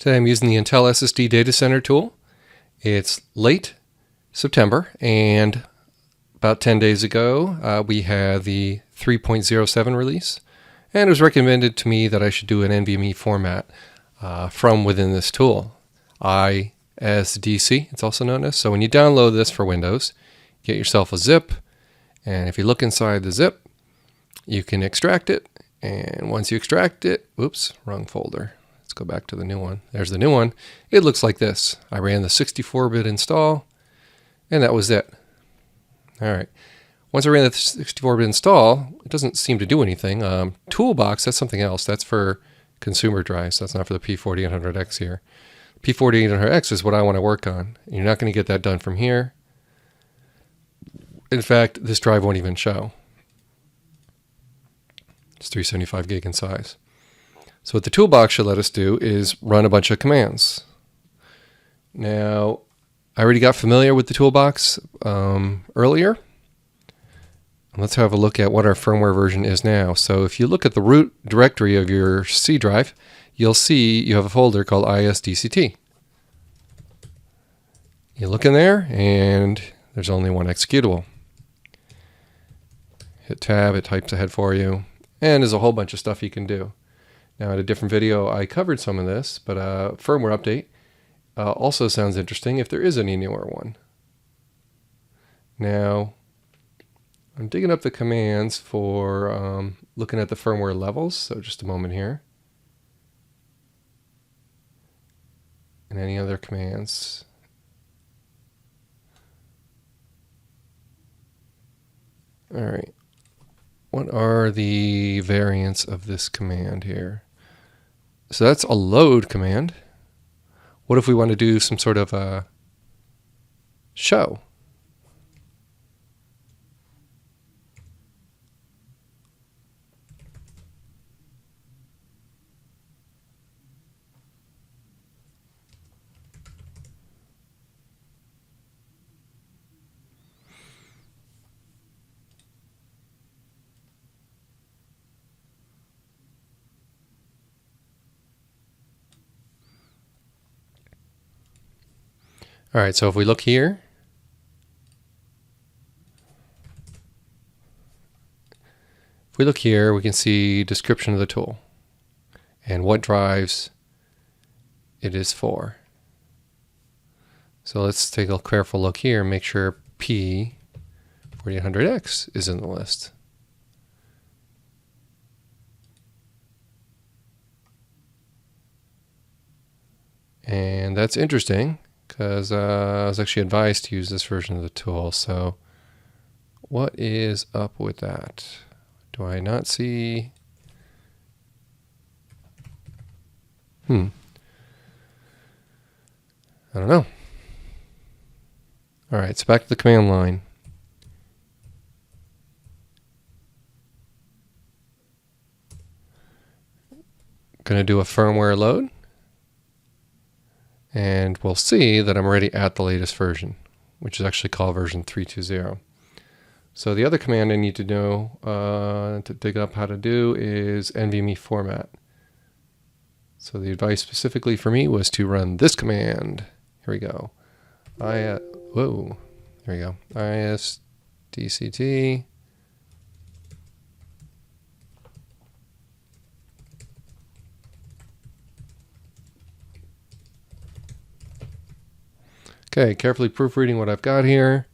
Today I'm using the Intel SSD Data Center tool. It's late September, and about 10 days ago we had the 3.07 release, and it was recommended to me that I should do an NVMe format from within this tool. isdct, it's also known as. So when you download this for Windows, get yourself a zip, and if you look inside the zip, you can extract it, and once you extract it, oops, wrong folder. Let's go back to the new one. There's the new one. It looks like this. I ran the 64-bit install, and that was it. All right. Once I ran the 64-bit install, it doesn't seem to do anything. Toolbox, that's something else. That's for consumer drives. That's not for the P4800X here. P4800X is what I want to work on. You're not going to get that done from here. In fact, this drive won't even show. It's 375 gig in size. So what the toolbox should let us do is run a bunch of commands. Now, I already got familiar with the toolbox earlier. Let's have a look at what our firmware version is now. So if you look at the root directory of your C drive, you'll see you have a folder called isdct. You look in there, and there's only one executable. Hit tab, it types ahead for you, and there's a whole bunch of stuff you can do. Now, in a different video, I covered some of this, but firmware update also sounds interesting if there is any newer one. Now, I'm digging up the commands for looking at the firmware levels, so just a moment here. And any other commands. All right. What are the variants of this command here? So that's a load command. What if we want to do some sort of a show? All right, so if we look here, we can see description of the tool and what drives it is for. So let's take a careful look here and make sure P4800X is in the list. And that's interesting, because I was actually advised to use this version of the tool. So what is up with that? Do I not see? I don't know. All right, so back to the command line. Going to do a firmware load. And we'll see that I'm already at the latest version, which is actually called version 3.20. So the other command I need to know to dig up how to do is NVMe format. So the advice specifically for me was to run this command. Here we go. There we go. isdct. Okay, carefully proofreading what I've got here.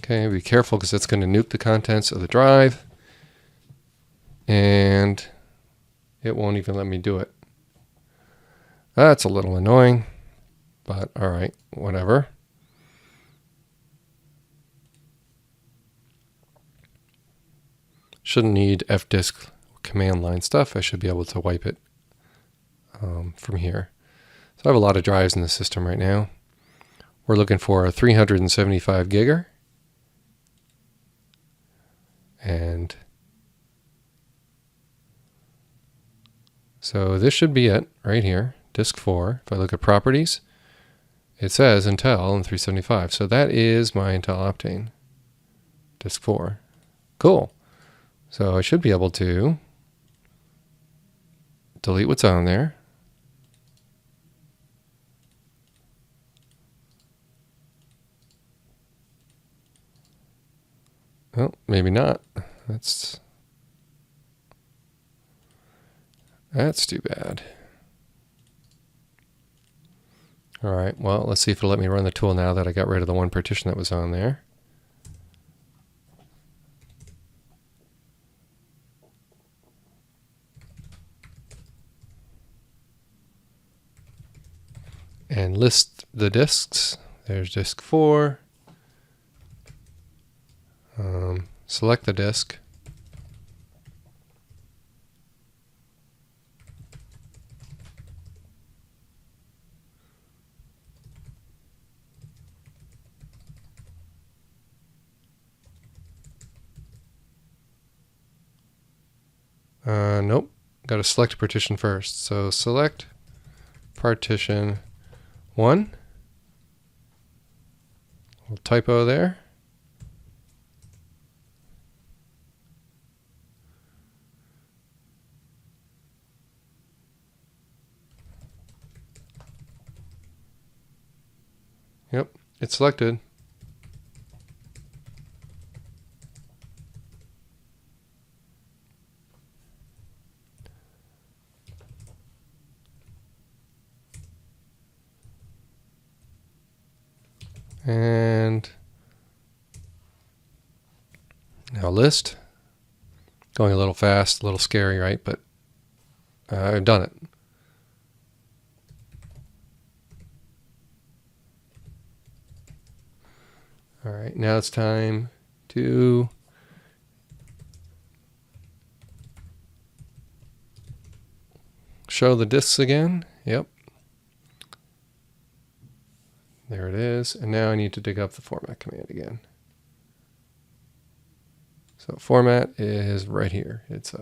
Okay, be careful because that's going to nuke the contents of the drive. And it won't even let me do it. That's a little annoying, but all right, whatever. Shouldn't need fdisk command line stuff. I should be able to wipe it from here. So I have a lot of drives in the system right now. We're looking for a 375 giger. And so this should be it right here, disk 4. If I look at properties, it says Intel and 375. So that is my Intel Optane, disk 4. Cool. So I should be able to delete what's on there. Oh, maybe not. That's too bad. All right, well, let's see if it'll let me run the tool now that I got rid of the one partition that was on there. And list the disks. There's disk 4. Select the disk. Nope. Got to select a partition first. So select partition 1. Little typo there. Yep, it's selected. And now list. Going a little fast, a little scary, right? But I've done it. All right, now it's time to show the disks again. Yep. There it is. And now I need to dig up the format command again. So format is right here. It's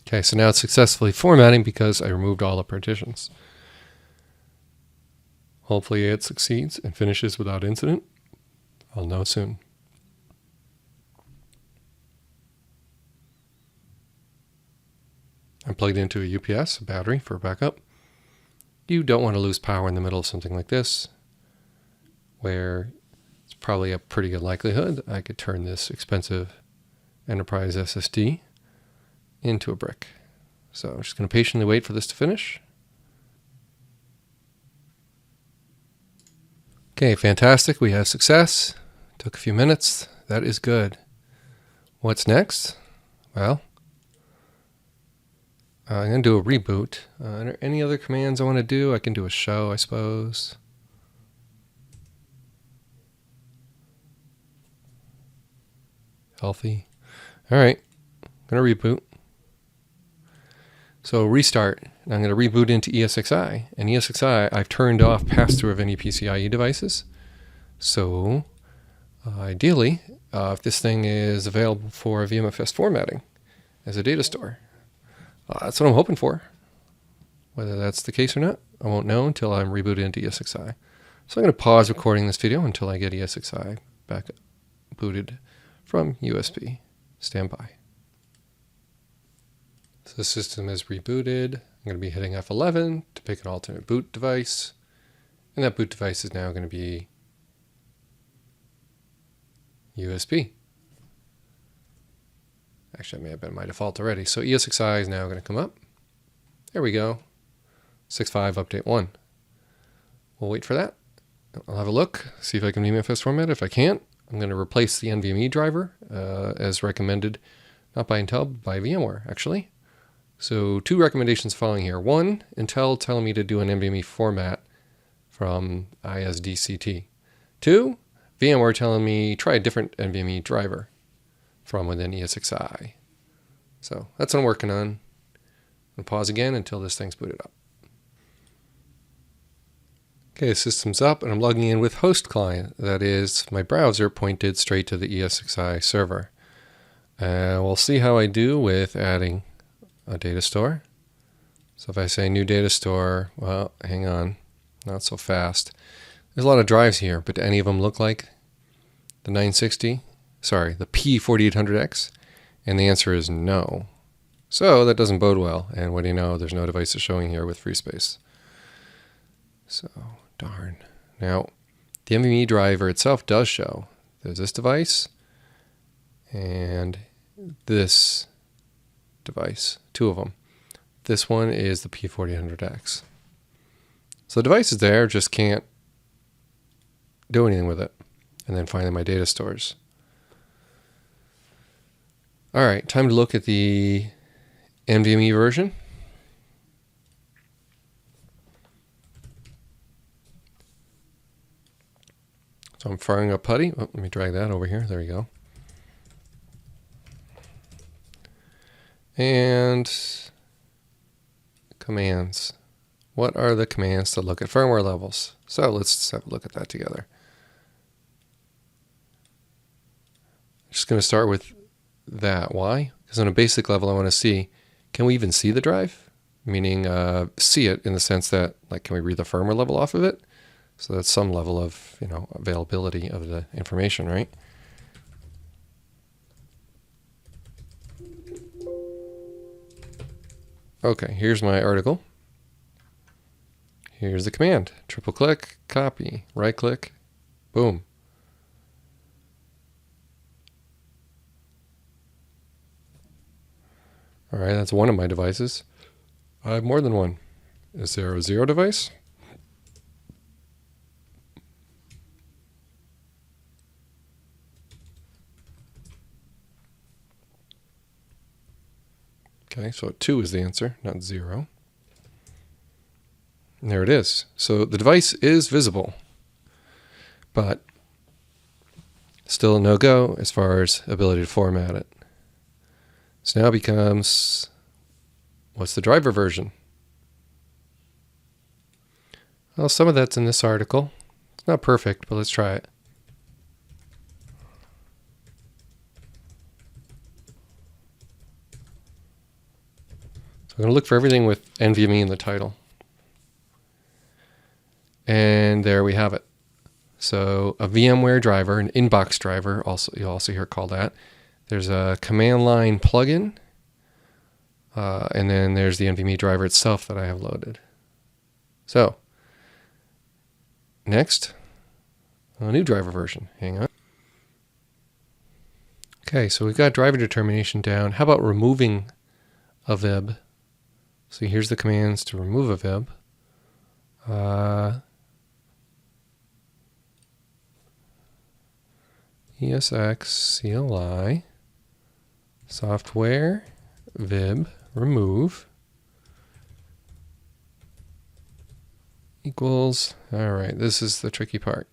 okay, so now it's successfully formatting because I removed all the partitions. Hopefully it succeeds and finishes without incident. I'll know soon. I'm plugged into a UPS, a battery for backup. You don't want to lose power in the middle of something like this, where it's probably a pretty good likelihood I could turn this expensive enterprise SSD into a brick. So I'm just going to patiently wait for this to finish. Okay, fantastic. We have success. Took a few minutes. That is good. What's next? Well, I'm going to do a reboot. Are there any other commands I want to do? I can do a show, I suppose. Healthy. All right, I'm going to reboot. So restart. I'm going to reboot into ESXi. And ESXi, I've turned off pass-through of any PCIe devices. So ideally, if this thing is available for VMFS formatting as a data store, that's what I'm hoping for. Whether that's the case or not, I won't know until I'm rebooted into ESXi. So I'm going to pause recording this video until I get ESXi back booted from USB. Stand by. So the system is rebooted. I'm going to be hitting F11 to pick an alternate boot device. And that boot device is now going to be USB. Actually, it may have been my default already. So ESXi is now going to come up. There we go. 6.5 update 1. We'll wait for that. I'll have a look, see if I can VMFS format. If I can't, I'm going to replace the NVMe driver as recommended, not by Intel, but by VMware, actually. So 2 recommendations following here. 1, Intel telling me to do an NVMe format from isdct. 2, VMware telling me try a different NVMe driver from within ESXi. So that's what I'm working on. I'm going to pause again until this thing's booted up. Okay, the system's up and I'm logging in with host client. That is my browser pointed straight to the ESXi server. We'll see how I do with adding a data store. So if I say new data store, well, hang on, not so fast. There's a lot of drives here, but do any of them look like the 960? Sorry, the P4800X? And the answer is no. So that doesn't bode well. And what do you know? There's no devices showing here with free space. So, darn. Now, the NVMe driver itself does show. There's this device and this device, two of them. This one is the P4800X. So the device is there, just can't do anything with it. And then finally my data stores. All right, time to look at the NVMe version. So I'm firing up PuTTY. Oh, let me drag that over here. There we go. And commands. What are the commands to look at firmware levels? So let's have a look at that together. Just going to start with that. Why? Because on a basic level, I want to see, can we even see the drive? Meaning see it in the sense that, like, can we read the firmware level off of it? So that's some level of, availability of the information, right? Okay, here's my article. Here's the command. Triple click, copy, right click, boom. All right, that's one of my devices. I have more than one. Is there a 0 device? Okay, so 2 is the answer, not 0. And there it is. So the device is visible, but still a no-go as far as ability to format it. So now it becomes, what's the driver version? Well, some of that's in this article. It's not perfect, but let's try it. So I'm going to look for everything with NVMe in the title. And there we have it. So a VMware driver, an inbox driver, also you'll also hear it called that. There's a command line plugin, and then there's the NVMe driver itself that I have loaded. So next, a new driver version. Hang on. Okay, so we've got driver determination down. How about removing a VIB? So here's the commands to remove a VIB. ESXi software VIB remove equals, all right, this is the tricky part.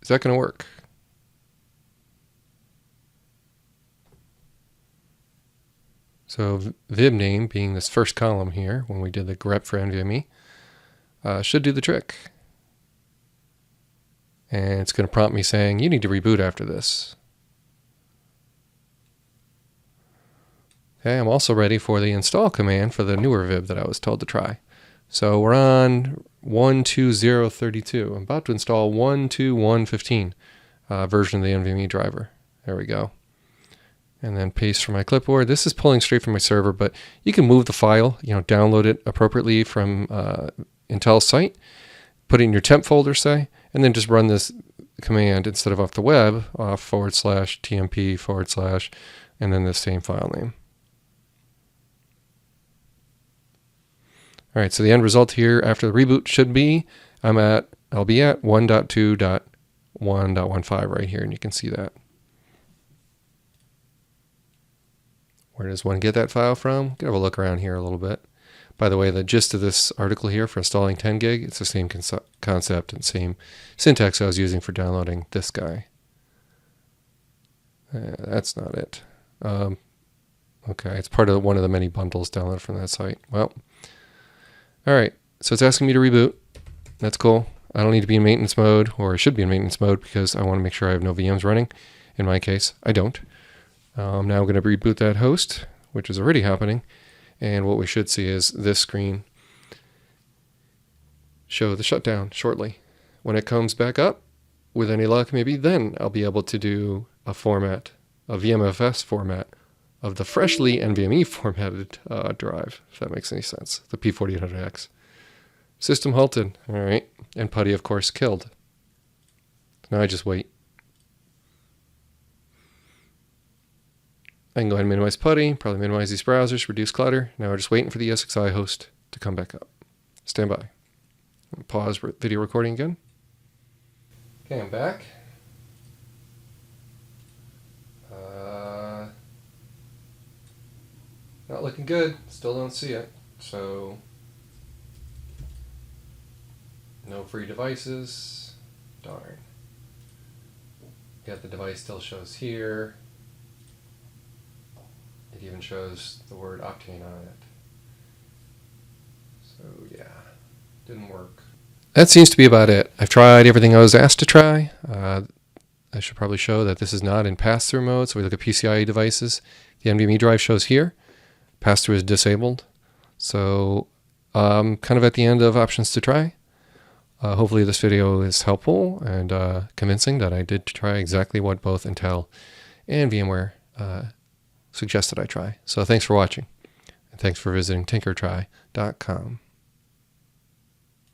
Is that going to work? So VIB name being this first column here when we did the grep for NVMe should do the trick. And it's going to prompt me saying, you need to reboot after this. Okay, I'm also ready for the install command for the newer VIB that I was told to try. So we're on 1.2.0.32. I'm about to install 1.2.1.15 version of the NVMe driver. There we go. And then paste from my clipboard. This is pulling straight from my server, but you can move the file, download it appropriately from Intel's site, put it in your temp folder, say, and then just run this command instead of off the web, off /tmp/ and then the same file name. All right, so the end result here after the reboot should be, I'll be at 1.2.1.15 right here, and you can see that. Where does one get that file from? Gotta have a look around here a little bit. By the way, the gist of this article here for installing 10 gig, it's the same concept and same syntax I was using for downloading this guy. That's not it. Okay, it's part of one of the many bundles downloaded from that site. Well, all right, so it's asking me to reboot. That's cool. I don't need to be in maintenance mode, or I should be in maintenance mode because I want to make sure I have no VMs running. In my case, I don't. Now I'm going to reboot that host, which is already happening. And what we should see is this screen show the shutdown shortly. When it comes back up, with any luck, maybe then I'll be able to do a format, a VMFS format of the freshly NVMe formatted drive, if that makes any sense, the P4800X. System halted, all right, and PuTTY, of course, killed. Now I just wait. I can go ahead and minimize PuTTY, probably minimize these browsers, reduce clutter. Now we're just waiting for the ESXi host to come back up. Stand by. Pause video recording again. Okay, I'm back. Not looking good. Still don't see it. So, no free devices. Darn. Yet the device still shows here. It even shows the word Octane on it. So yeah, didn't work. That seems to be about it. I've tried everything I was asked to try. I should probably show that this is not in pass-through mode. So we look at PCIe devices. The NVMe drive shows here. Pass-through is disabled. So kind of at the end of options to try. Hopefully this video is helpful and convincing that I did try exactly what both Intel and VMware suggested I try. So thanks for watching. And thanks for visiting tinkertry.com.